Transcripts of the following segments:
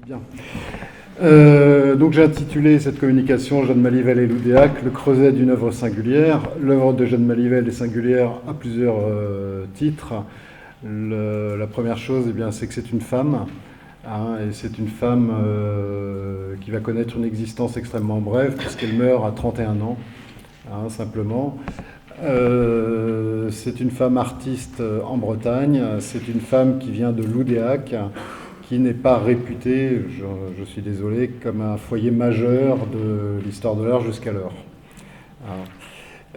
Bien. Donc j'ai intitulé cette communication Jeanne Malivelle et l'Oudéac, le creuset d'une œuvre singulière. L'œuvre de Jeanne Malivelle est singulière à plusieurs titres. La première chose, eh bien, c'est que c'est une femme, hein, et c'est une femme qui va connaître une existence extrêmement brève, puisqu'elle meurt à 31 ans, hein, simplement. C'est une femme artiste en Bretagne, c'est une femme qui vient de l'Oudéac, qui n'est pas réputé, je suis désolé, comme un foyer majeur de l'histoire de l'art jusqu'alors.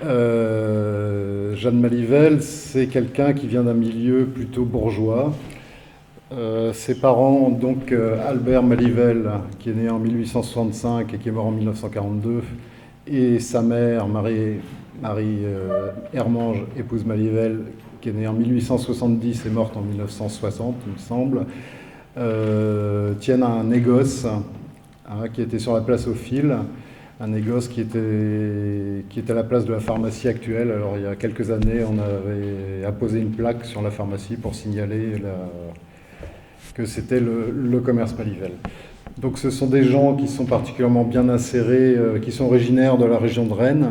Jeanne Malivelle, c'est quelqu'un qui vient d'un milieu plutôt bourgeois. Ses parents, donc Albert Malivelle, qui est né en 1865 et qui est mort en 1942, et sa mère, Marie Hermange, épouse Malivelle, qui est née en 1870 et morte en 1960, il me semble, tiennent un négoce, hein, qui était sur la place au fil, un négoce qui était à la place de la pharmacie actuelle. Alors il y a quelques années, on avait apposé une plaque sur la pharmacie pour signaler que c'était le commerce Malivelle. Donc ce sont des gens qui sont particulièrement bien insérés, qui sont originaires de la région de Rennes,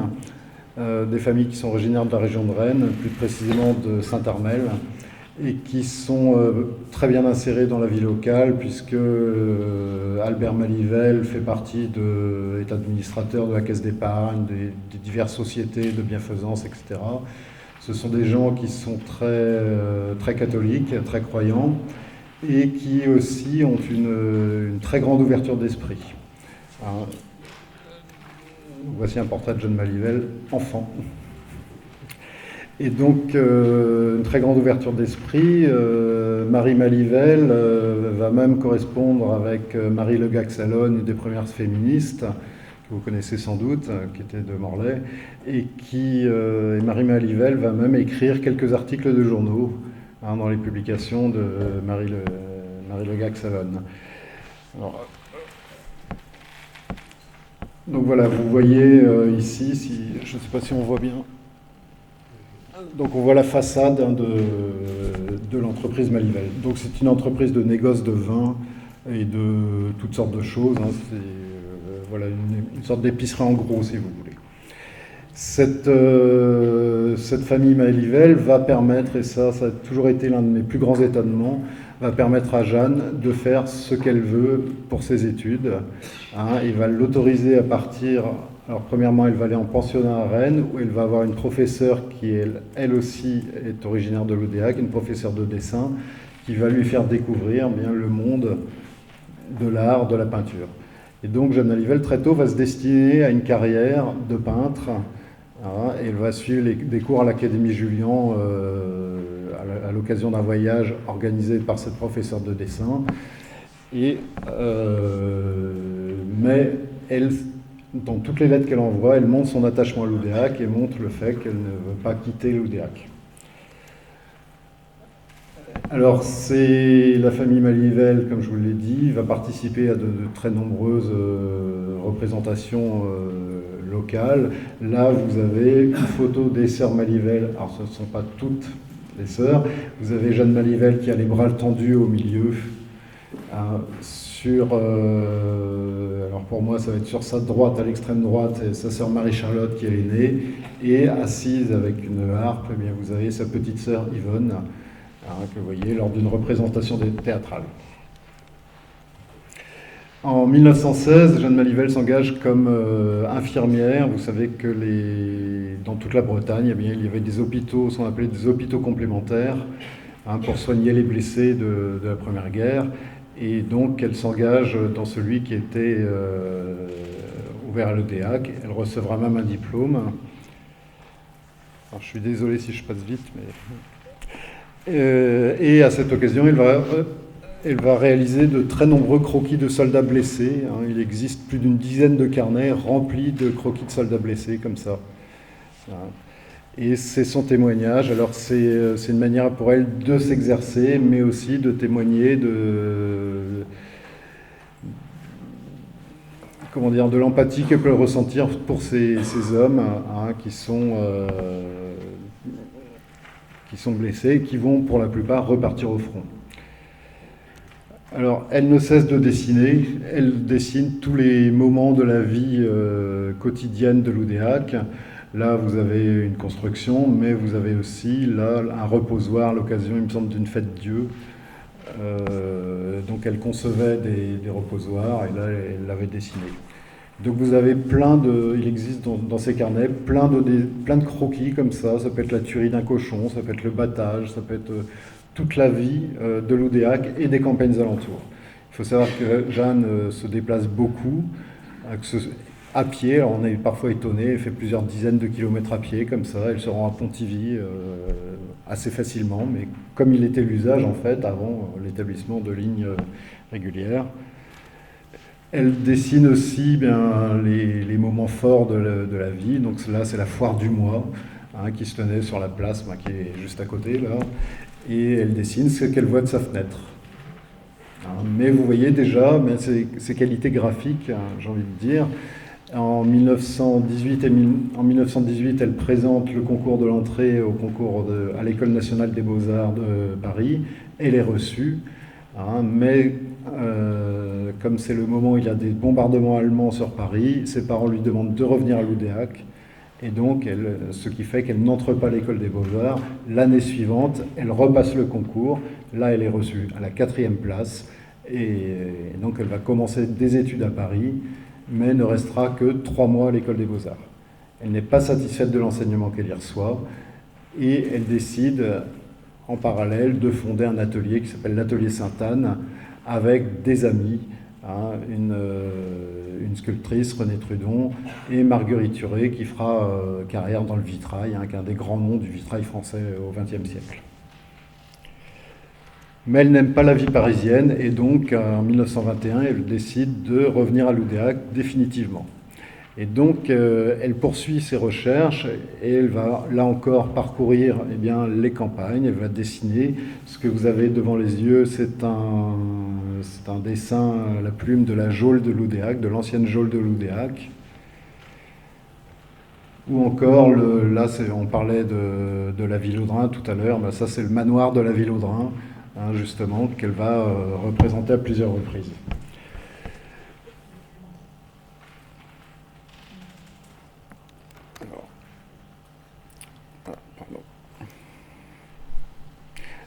des familles qui sont originaires de la région de Rennes, plus précisément de Saint-Armel, et qui sont très bien insérés dans la vie locale, puisque Albert Malivelle fait partie est administrateur de la caisse d'épargne, des diverses sociétés de bienfaisance, etc. Ce sont des gens qui sont très catholiques, très croyants, et qui aussi ont une très grande ouverture d'esprit. Hein. Voici un portrait de Jeanne Malivelle, enfant. Et donc, une très grande ouverture d'esprit. Marie Malivelle va même correspondre avec Marie Le Gac-Salonne, une des premières féministes, que vous connaissez sans doute, qui était de Morlaix, et Marie Malivelle va même écrire quelques articles de journaux, hein, dans les publications de Marie Le Gac-Salonne. Donc voilà, vous voyez ici, je ne sais pas si on voit bien. Donc on voit la façade, hein, de l'entreprise Malivelle. Donc c'est une entreprise de négoce de vin et de toutes sortes de choses. Hein. C'est voilà, une sorte d'épicerie en gros, si vous voulez. Cette famille Malivelle va permettre, et ça a toujours été l'un de mes plus grands étonnements, va permettre à Jeanne de faire ce qu'elle veut pour ses études. Hein, il va l'autoriser à partir. Alors premièrement, elle va aller en pensionnat à Rennes, où elle va avoir une professeure qui, elle aussi, est originaire de l'Oudéac, une professeure de dessin, qui va lui faire découvrir bien le monde de l'art, de la peinture. Et donc Jeanne Malivelle, très tôt, va se destiner à une carrière de peintre. Hein, et elle va suivre des cours à l'Académie Julian à l'occasion d'un voyage organisé par cette professeure de dessin. Mais elle, dans toutes les lettres qu'elle envoie, elle montre son attachement à l'Oudéac et montre le fait qu'elle ne veut pas quitter l'Oudéac. Alors, c'est la famille Malivelle, comme je vous l'ai dit, va participer à de très nombreuses représentations locales. Là, vous avez une photo des sœurs Malivelle. Alors, ce ne sont pas toutes les sœurs. Vous avez Jeanne Malivelle qui a les bras tendus au milieu, hein, alors pour moi, ça va être sur sa droite, à l'extrême droite, et sa sœur Marie-Charlotte qui est l'aînée, et assise avec une harpe, eh bien, vous avez sa petite sœur Yvonne, hein, que vous voyez lors d'une représentation théâtrale. En 1916, Jeanne Malivelle s'engage comme infirmière. Vous savez que dans toute la Bretagne, eh bien, il y avait des hôpitaux, ce qu'on appelait des hôpitaux complémentaires, hein, pour soigner les blessés de la Première Guerre. Et donc, elle s'engage dans celui qui était ouvert à l'Oudéac. Elle recevra même un diplôme. Alors, je suis désolé si je passe vite, mais... et à cette occasion, elle va réaliser de très nombreux croquis de soldats blessés. Hein. Il existe plus d'une dizaine de carnets remplis de croquis de soldats blessés, comme ça. Hein. Et c'est son témoignage. Alors c'est une manière pour elle de s'exercer, mais aussi de témoigner de l'empathie qu'elle peut ressentir pour ces hommes, hein, qui sont blessés et qui vont pour la plupart repartir au front. Alors, elle ne cesse de dessiner. Elle dessine tous les moments de la vie quotidienne de l'Oudéac. Là, vous avez une construction, mais vous avez aussi là un reposoir à l'occasion, il me semble, d'une fête Dieu. Donc, elle concevait des reposoirs et là, elle l'avait dessiné. Donc, vous avez il existe dans ces carnets plein de croquis comme ça. Ça peut être la tuerie d'un cochon, ça peut être le battage, ça peut être toute la vie de l'Oudéac et des campagnes alentours. Il faut savoir que Jeanne se déplace beaucoup, à pied. Alors on est parfois étonné, elle fait plusieurs dizaines de kilomètres à pied, comme ça. Elle se rend à Pontivy assez facilement, mais comme il était l'usage en fait avant l'établissement de lignes régulières. Elle dessine aussi les moments forts de la vie. Donc là, c'est la foire du mois qui se tenait sur la place, qui est juste à côté là. Et elle dessine ce qu'elle voit de sa fenêtre. Mais vous voyez déjà ses qualités graphiques, j'ai envie de dire. En 1918, elle présente le concours de l'entrée à l'École nationale des beaux-arts de Paris. Elle est reçue, mais comme c'est le moment où il y a des bombardements allemands sur Paris, ses parents lui demandent de revenir à l'Oudéac. Et donc, ce qui fait qu'elle n'entre pas à l'École des Beaux-Arts. L'année suivante, elle repasse le concours. Là, elle est reçue à la 4e place. Et donc, elle va commencer des études à Paris, mais ne restera que 3 mois à l'École des Beaux-Arts. Elle n'est pas satisfaite de l'enseignement qu'elle y reçoit. Et elle décide, en parallèle, de fonder un atelier qui s'appelle l'Atelier Sainte-Anne, avec des amis, une sculptrice, Renée Trudon, et Marguerite Turé, qui fera carrière dans le vitrail, qui est un des grands noms du vitrail français au XXe siècle. Mais elle n'aime pas la vie parisienne, et donc en 1921, elle décide de revenir à l'Oudéac définitivement. Et donc, elle poursuit ses recherches et elle va, là encore, parcourir les campagnes. Elle va dessiner. Ce que vous avez devant les yeux, c'est un dessin à la plume de la geôle de l'Oudéac, de l'ancienne geôle de l'Oudéac. Ou encore, on parlait de la Ville-Audrin tout à l'heure. Ça, c'est le manoir de la Ville-Audrin, justement, qu'elle va représenter à plusieurs reprises.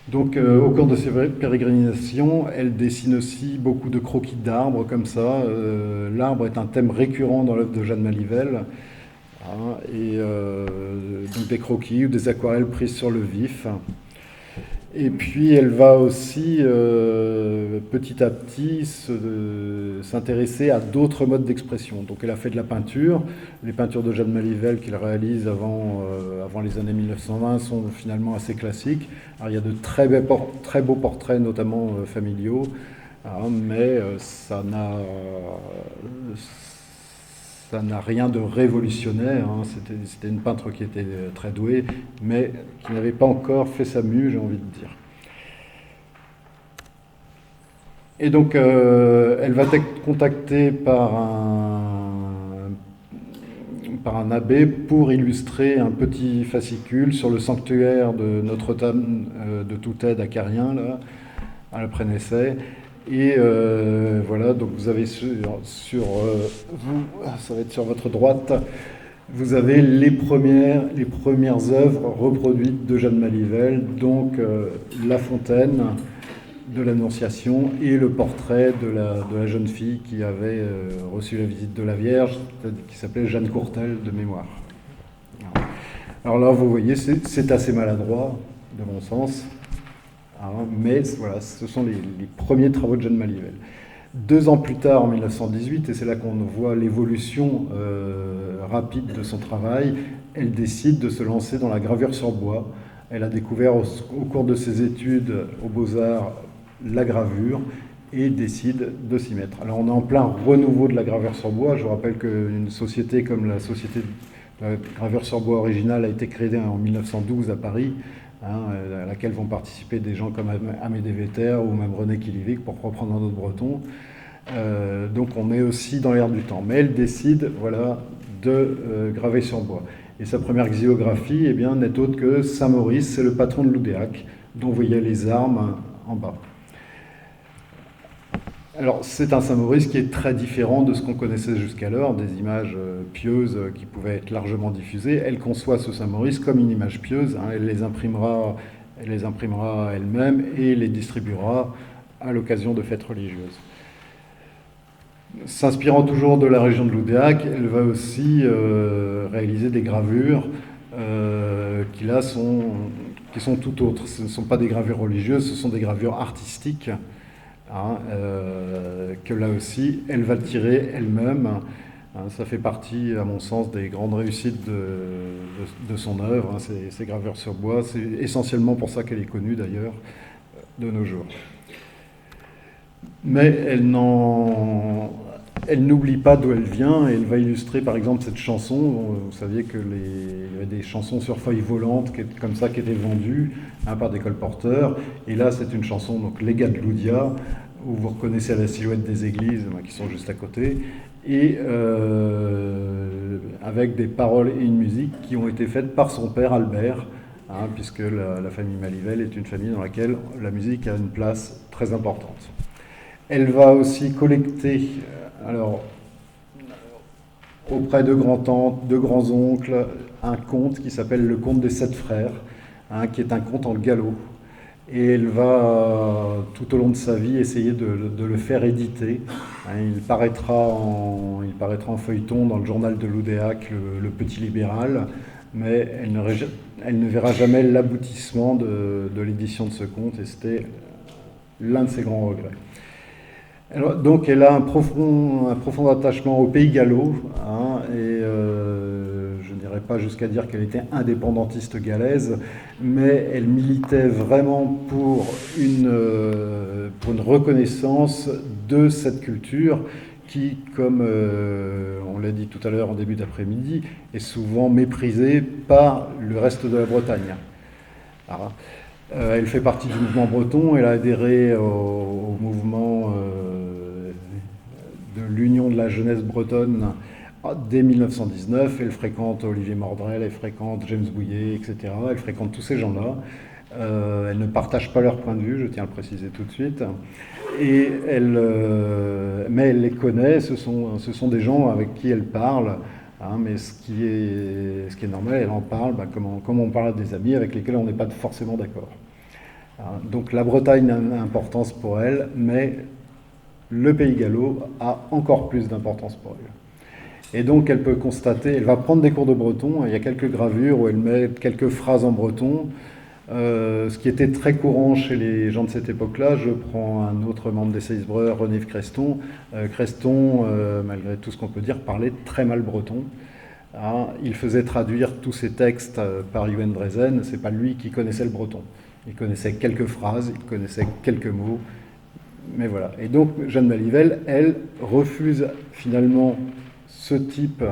Donc, au cours de ses pérégrinations, elle dessine aussi beaucoup de croquis d'arbres comme ça. L'arbre est un thème récurrent dans l'œuvre de Jeanne Malivelle. Donc des croquis ou des aquarelles prises sur le vif. Et puis elle va aussi petit à petit s'intéresser à d'autres modes d'expression. Donc elle a fait de la peinture. Les peintures de Jeanne Malivelle qu'il réalise avant les années 1920 sont finalement assez classiques. Alors il y a de très beaux portraits, notamment familiaux, mais ça n'a rien de révolutionnaire. C'était une peintre qui était très douée, mais qui n'avait pas encore fait sa mue, j'ai envie de dire. Et donc, elle va être contactée par un abbé pour illustrer un petit fascicule sur le sanctuaire de Notre-Dame de Toute-Aide à Carrien, là, à la Prénessay. Et voilà, donc vous avez ça va être sur votre droite, vous avez les premières œuvres reproduites de Jeanne Malivelle, donc La Fontaine de l'Annonciation et le portrait de la jeune fille qui avait reçu la visite de la Vierge, qui s'appelait Jeanne Courtel de mémoire. Alors là, vous voyez, c'est assez maladroit, de mon sens. Mais voilà, ce sont les premiers travaux de Jeanne Malivelle. 2 ans plus tard, en 1918, et c'est là qu'on voit l'évolution rapide de son travail, elle décide de se lancer dans la gravure sur bois. Elle a découvert au cours de ses études aux Beaux-Arts la gravure et décide de s'y mettre. Alors on est en plein renouveau de la gravure sur bois. Je vous rappelle qu'une société comme la société de la gravure sur bois originale a été créée en 1912 à Paris, à laquelle vont participer des gens comme Amédée Vetter ou même René Kilivic, pour reprendre un autre breton. Donc on est aussi dans l'air du temps. Mais elle décide de graver sur bois. Et sa première xylographie n'est autre que Saint-Maurice, c'est le patron de l'Oudéac, dont vous voyez les armes en bas. Alors, c'est un Saint-Maurice qui est très différent de ce qu'on connaissait jusqu'alors, des images pieuses qui pouvaient être largement diffusées. Elle conçoit ce Saint-Maurice comme une image pieuse, hein, elle les imprimera elle-même et les distribuera à l'occasion de fêtes religieuses. S'inspirant toujours de la région de Loudéac, elle va aussi réaliser des gravures qui sont tout autres. Ce ne sont pas des gravures religieuses, ce sont des gravures artistiques, hein, que là aussi, elle va tirer elle-même. Hein, ça fait partie, à mon sens, des grandes réussites de son œuvre, hein, ces gravures sur bois. C'est essentiellement pour ça qu'elle est connue, d'ailleurs, de nos jours. Mais elle n'oublie pas d'où elle vient, et elle va illustrer par exemple cette chanson. Vous saviez qu'il y avait des chansons sur feuilles volantes comme ça qui étaient vendues, hein, par des colporteurs. Et là, c'est une chanson, donc Les Gars de Loudia, où vous reconnaissez la silhouette des églises qui sont juste à côté, et avec des paroles et une musique qui ont été faites par son père Albert, hein, puisque la famille Malivelle est une famille dans laquelle la musique a une place très importante. Elle va aussi collecter, alors, auprès de grands-tantes, de grands-oncles, un conte qui s'appelle Le Conte des Sept Frères, hein, qui est un conte en gallo. Et elle va, tout au long de sa vie, essayer de le faire éditer. Hein, il paraîtra en feuilleton dans le journal de Loudéac, le Petit Libéral, mais elle ne verra jamais l'aboutissement de l'édition de ce conte, et c'était l'un de ses grands regrets. Alors, donc elle a un profond attachement au pays gallo, hein, et je n'irai pas jusqu'à dire qu'elle était indépendantiste galaise, mais elle militait vraiment pour une reconnaissance de cette culture qui, comme on l'a dit tout à l'heure en début d'après-midi, est souvent méprisée par le reste de la Bretagne. Alors, elle fait partie du mouvement breton, elle a adhéré au mouvement de l'Union de la jeunesse bretonne dès 1919. Elle fréquente Olivier Mordrel, elle fréquente James Bouillet, etc. Elle fréquente tous ces gens-là. Elle ne partage pas leur point de vue, je tiens à le préciser tout de suite. Mais elle les connaît, ce sont des gens avec qui elle parle. Hein, mais ce qui est normal, elle en parle comme on parle des amis avec lesquels on n'est pas forcément d'accord. Hein, donc la Bretagne a une importance pour elle, mais le Pays Gallo a encore plus d'importance pour elle. Et donc elle peut constater, elle va prendre des cours de breton, il y a quelques gravures où elle met quelques phrases en breton, ce qui était très courant chez les gens de cette époque-là. Je prends un autre membre des Seisbreur, René Creston. Creston, malgré tout ce qu'on peut dire, parlait très mal breton. Hein, il faisait traduire tous ses textes par Yuen Drezen. C'est pas lui qui connaissait le breton. Il connaissait quelques phrases, il connaissait quelques mots, mais voilà. Et donc Jeanne Malivelle, elle refuse finalement ce type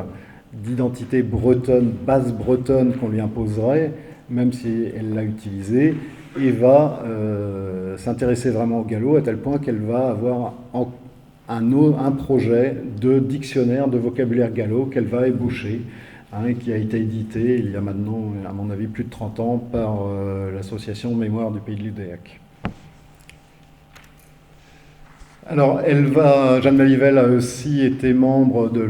d'identité bretonne, basse bretonne qu'on lui imposerait, même si elle l'a utilisé, et va s'intéresser vraiment au gallo à tel point qu'elle va avoir un projet de dictionnaire de vocabulaire gallo qu'elle va ébaucher, hein, qui a été édité il y a maintenant, à mon avis, plus de 30 ans par l'association Mémoire du Pays de Loudéac. Alors, Jeanne Malivelle a aussi été membre de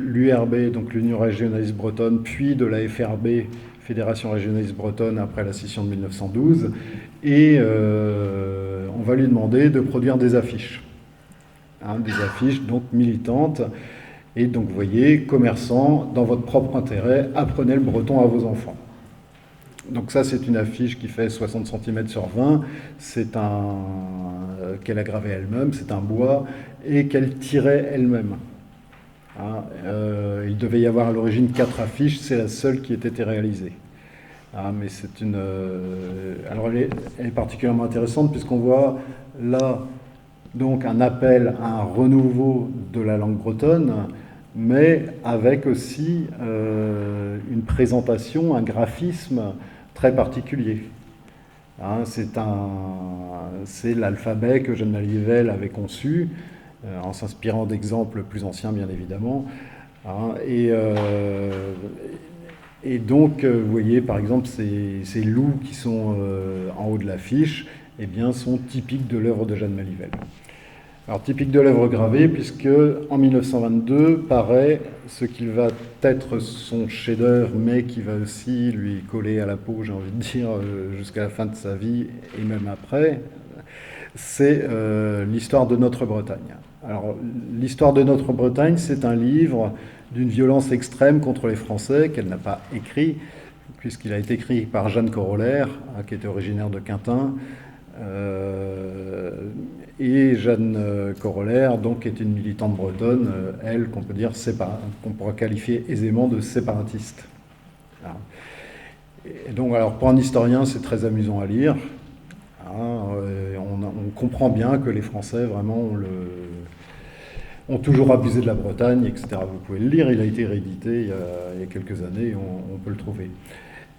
l'URB, donc l'Union régionaliste bretonne, puis de la FRB, Fédération régionaliste bretonne, après la scission de 1912, et on va lui demander de produire des affiches, hein, des affiches donc militantes, et donc vous voyez, commerçants, dans votre propre intérêt, apprenez le breton à vos enfants. Donc ça, c'est une affiche qui fait 60 cm sur 20, qu'elle a gravé elle-même, c'est un bois, et qu'elle tirait elle-même. Hein, il devait y avoir à l'origine 4 affiches, c'est la seule qui ait été réalisée. Hein, mais alors elle est particulièrement intéressante puisqu'on voit là donc un appel à un renouveau de la langue bretonne, mais avec aussi une présentation, un graphisme très particulier. Hein, c'est l'alphabet que Jeanne Malivelle avait conçu, en s'inspirant d'exemples plus anciens, bien évidemment. Hein, et donc, vous voyez, par exemple, ces loups qui sont en haut de l'affiche, eh bien, sont typiques de l'œuvre de Jeanne Malivelle. Alors, typique de l'œuvre gravée, puisque en 1922 paraît ce qui va être son chef-d'œuvre, mais qui va aussi lui coller à la peau, j'ai envie de dire, jusqu'à la fin de sa vie et même après. C'est l'histoire de notre Bretagne. Alors, l'histoire de notre Bretagne, c'est un livre d'une violence extrême contre les Français qu'elle n'a pas écrit, puisqu'il a été écrit par Jeanne Corollaire, qui était originaire de Quintin. Et Jeanne Corollaire, donc, est une militante bretonne, elle, qu'on peut dire qu'on pourra qualifier aisément de séparatiste. Voilà. Et donc, alors, pour un historien, c'est très amusant à lire. On comprend bien que les Français, vraiment, ont toujours abusé de la Bretagne, etc. Vous pouvez le lire, il a été réédité il y a quelques années, on peut le trouver.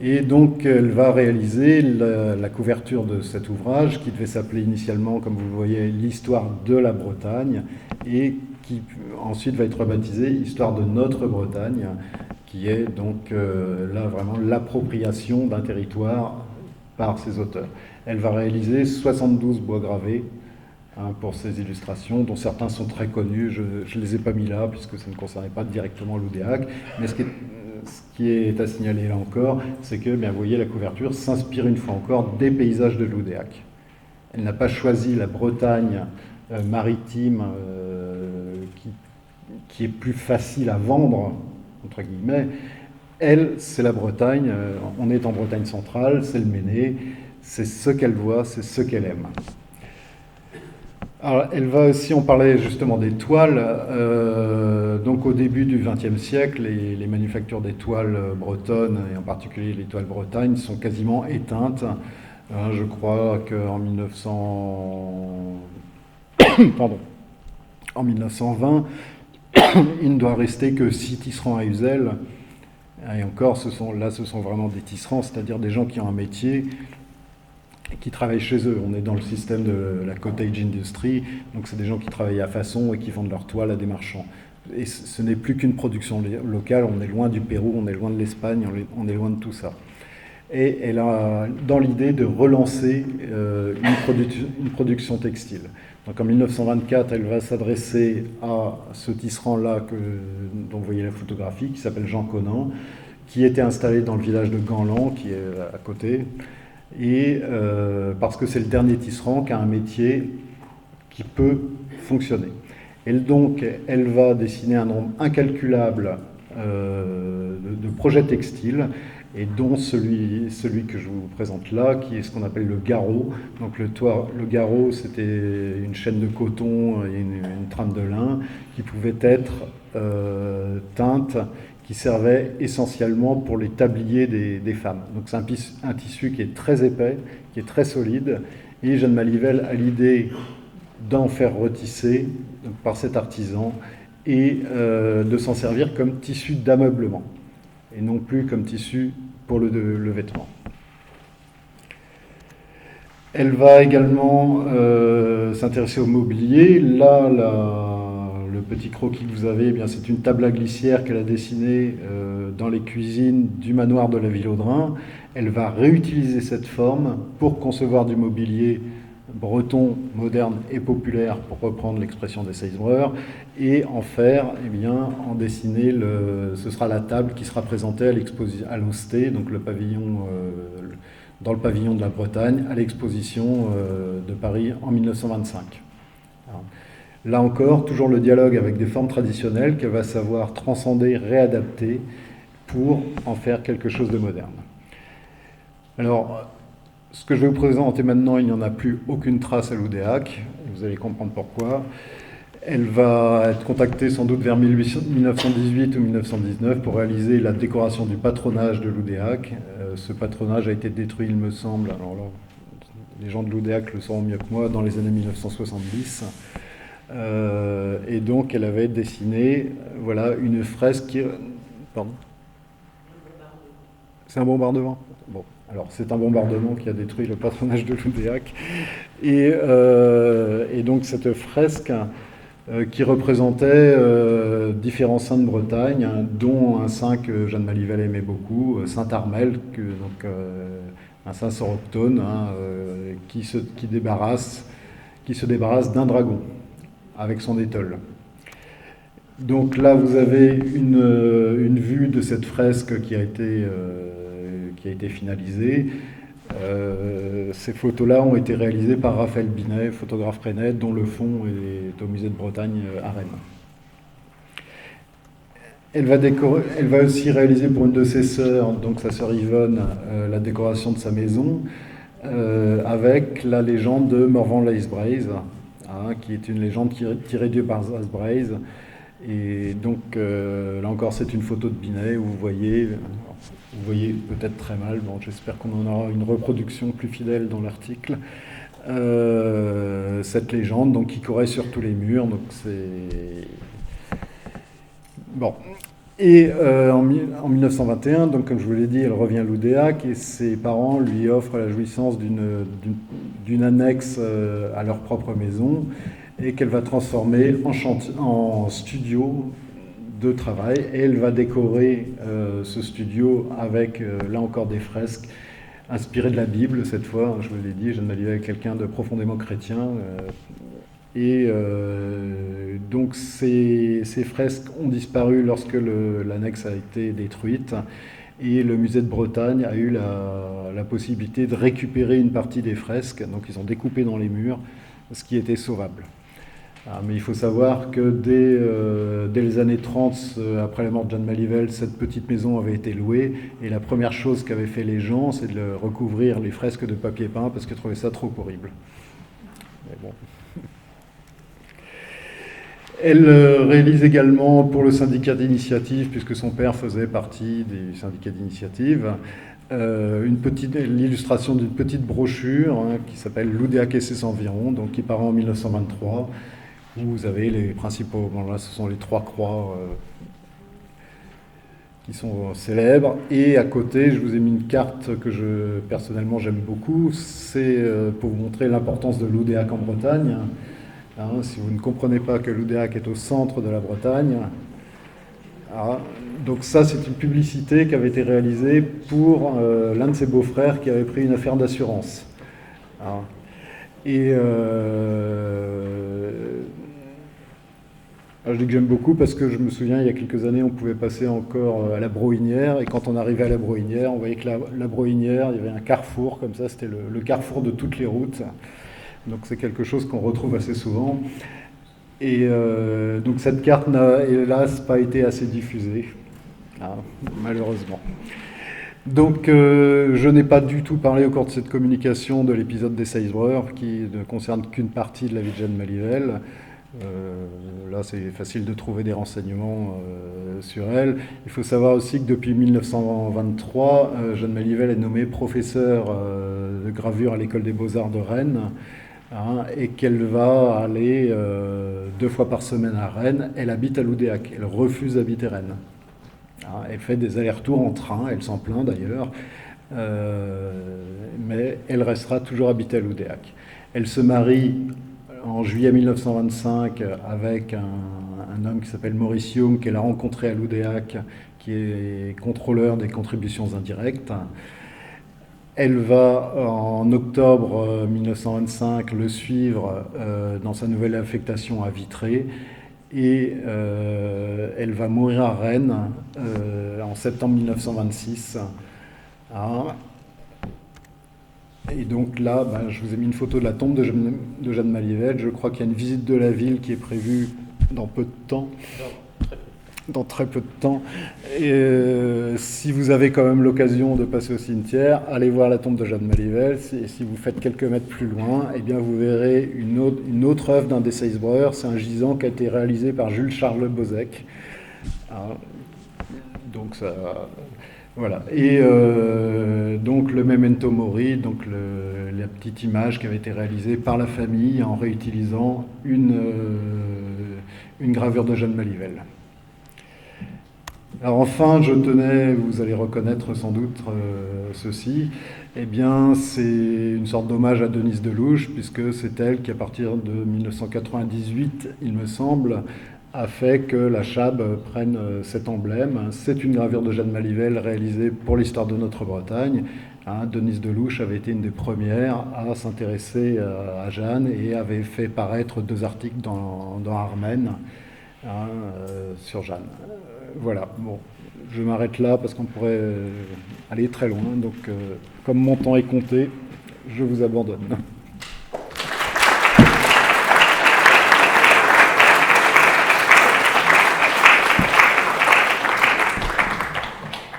Et donc, elle va réaliser la couverture de cet ouvrage qui devait s'appeler initialement, comme vous le voyez, l'histoire de la Bretagne, et qui ensuite va être rebaptisé Histoire de notre Bretagne, qui est donc là vraiment l'appropriation d'un territoire par ses auteurs. Elle va réaliser 72 bois gravés pour ces illustrations, dont certains sont très connus. Je ne les ai pas mis là, puisque ça ne concernait pas directement l'Oudéac. Mais ce qui est à signaler là encore, c'est que, bien, vous voyez, la couverture s'inspire une fois encore des paysages de l'Oudéac. Elle n'a pas choisi la Bretagne maritime qui est plus facile à vendre, entre guillemets. Elle, c'est la Bretagne, on est en Bretagne centrale, c'est le Méné, c'est ce qu'elle voit, c'est ce qu'elle aime. Alors, elle va aussi, on parlait justement des toiles, donc au début du XXe siècle, les manufactures des toiles bretonnes, et en particulier les toiles Bretagne, sont quasiment éteintes. Je crois qu'en 1920, il ne doit rester que 6 tisserands à Uzel. Et encore, ce sont vraiment des tisserands, c'est-à-dire des gens qui ont un métier, qui travaillent chez eux. On est dans le système de la cottage industry, donc c'est des gens qui travaillent à façon et qui vendent leurs toiles à des marchands. Et ce n'est plus qu'une production locale, on est loin du Pérou, on est loin de l'Espagne, on est loin de tout ça. Et elle a dans l'idée de relancer une production textile. Donc en 1924, elle va s'adresser à ce tisserand-là dont vous voyez la photographie, qui s'appelle Jean Conan, qui était installé dans le village de Ganlan, qui est à côté, et parce que c'est le dernier tisserand qui a un métier qui peut fonctionner. Et donc, elle va dessiner un nombre incalculable de projets textiles, et dont celui que je vous présente là, qui est ce qu'on appelle le garrot. Donc le garrot, c'était une chaîne de coton et une trame de lin qui pouvait être teinte, qui servait essentiellement pour les tabliers des femmes. Donc c'est un tissu qui est très épais, qui est très solide, et Jeanne Malivelle a l'idée d'en faire retisser par cet artisan et de s'en servir comme tissu d'ameublement et non plus comme tissu pour le vêtement. Elle va également s'intéresser au mobilier. Là, le petit croquis que vous avez, eh bien, c'est une table à glissière qu'elle a dessinée dans les cuisines du manoir de la Ville-Audrin. Elle va réutiliser cette forme pour concevoir du mobilier breton, moderne et populaire, pour reprendre l'expression des Seisbreurs, et en faire, eh bien, en dessiner, ce sera la table qui sera présentée à l'Hosté, donc dans le pavillon de la Bretagne, à l'exposition de Paris en 1925. Alors, là encore, toujours le dialogue avec des formes traditionnelles qu'elle va savoir transcender, réadapter, pour en faire quelque chose de moderne. Alors, ce que je vais vous présenter maintenant, il n'y en a plus aucune trace à l'Oudéac, vous allez comprendre pourquoi. Elle va être contactée sans doute vers 1918 ou 1919 pour réaliser la décoration du patronage de l'Oudéac. Ce patronage a été détruit, il me semble, alors là, les gens de l'Oudéac le sauront mieux que moi, dans les années 1970. Et donc elle avait dessiné une fresque qui... Pardon ? C'est un bombardement ? Bon. Alors, c'est un bombardement qui a détruit le patronage de l'Oudéac. Et donc, cette fresque qui représentait différents saints de Bretagne, dont un saint que Jeanne Malivelle aimait beaucoup, Saint Armel, un saint saurochtone, qui se débarrasse d'un dragon. avec son étole. Donc là, vous avez une vue de cette fresque qui a été finalisée. Ces photos-là ont été réalisées par Raphaël Binet, photographe rennais, dont le fond est au musée de Bretagne à Rennes. Elle va aussi réaliser pour une de ses sœurs, donc sa sœur Yvonne, la décoration de sa maison, avec la légende de Morvan Leisbreizh, qui est une légende tirée d'Dieu par Asbreizh. Et donc là encore, c'est une photo de Binet où vous voyez peut-être très mal, bon, j'espère qu'on en aura une reproduction plus fidèle dans l'article, cette légende donc, qui courait sur tous les murs. Donc c'est... Bon. Et en 1921, donc, comme je vous l'ai dit, elle revient à Loudéac et ses parents lui offrent la jouissance d'une annexe à leur propre maison et qu'elle va transformer en studio de travail. Et elle va décorer ce studio avec, là encore, des fresques inspirées de la Bible, cette fois. Je vous l'ai dit, Jeanne Malivelle est quelqu'un de profondément chrétien. Donc ces fresques ont disparu lorsque l'annexe a été détruite. Et le musée de Bretagne a eu la possibilité de récupérer une partie des fresques. Donc ils ont découpé dans les murs ce qui était sauvable. Mais il faut savoir que dès les années 30, après la mort de Jeanne Malivelle, cette petite maison avait été louée. Et la première chose qu'avaient fait les gens, c'est de recouvrir les fresques de papier peint parce qu'ils trouvaient ça trop horrible. Mais bon. Elle réalise également pour le syndicat d'initiative, puisque son père faisait partie des syndicats d'initiative, l'illustration d'une petite brochure qui s'appelle Loudéac et ses environs, donc qui paraît en 1923, où vous avez les principaux, bon là ce sont les 3 croix qui sont célèbres, et à côté je vous ai mis une carte que personnellement j'aime beaucoup, c'est pour vous montrer l'importance de Loudéac en Bretagne. Si vous ne comprenez pas que Loudéac est au centre de la Bretagne, donc ça c'est une publicité qui avait été réalisée pour l'un de ses beaux-frères qui avait pris une affaire d'assurance. Et je dis que j'aime beaucoup parce que je me souviens, il y a quelques années, on pouvait passer encore à la Brohinière, et quand on arrivait à la Brohinière, on voyait que la Brohinière, il y avait un carrefour comme ça, c'était le carrefour de toutes les routes. Donc c'est quelque chose qu'on retrouve assez souvent. Et donc cette carte n'a, hélas, pas été assez diffusée, malheureusement. Donc je n'ai pas du tout parlé au cours de cette communication de l'épisode des Seisbreurs, qui ne concerne qu'une partie de la vie de Jeanne Malivelle. Là c'est facile de trouver des renseignements sur elle. Il faut savoir aussi que depuis 1923, Jeanne Malivelle est nommée professeure de gravure à l'école des beaux-arts de Rennes. Et qu'elle va aller 2 fois par semaine à Rennes. Elle habite à Loudéac, elle refuse d'habiter Rennes. Elle fait des allers-retours en train, elle s'en plaint d'ailleurs, mais elle restera toujours habitée à Loudéac. Elle se marie en juillet 1925 avec un homme qui s'appelle Maurice Young, qu'elle a rencontré à Loudéac, qui est contrôleur des contributions indirectes. Elle va, en octobre 1925, le suivre dans sa nouvelle affectation à Vitré, et elle va mourir à Rennes en septembre 1926. Et donc là, je vous ai mis une photo de la tombe de Jeanne Malivelle. Je crois qu'il y a une visite de la ville qui est prévue dans peu de temps. Dans très peu de temps. Et si vous avez quand même l'occasion de passer au cimetière, allez voir la tombe de Jeanne Malivelle. Et si vous faites quelques mètres plus loin, eh bien vous verrez une autre œuvre d'un des Seisbreurs. C'est un gisant qui a été réalisé par Jules-Charles Bozek. Donc ça... Voilà. Et donc le Memento Mori, donc la petite image qui avait été réalisée par la famille en réutilisant une gravure de Jeanne Malivelle. Alors enfin, je tenais, vous allez reconnaître sans doute ceci, eh bien c'est une sorte d'hommage à Denise Delouche, puisque c'est elle qui, à partir de 1998, il me semble, a fait que la Chab prenne cet emblème. C'est une gravure de Jeanne Malivelle réalisée pour l'histoire de notre Bretagne. Denise Delouche avait été une des premières à s'intéresser à Jeanne et avait fait paraître 2 articles dans Armen sur Jeanne. Voilà, bon, je m'arrête là parce qu'on pourrait aller très loin. Donc, comme mon temps est compté, je vous abandonne.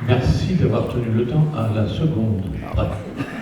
Merci d'avoir tenu le temps à la seconde. Bref.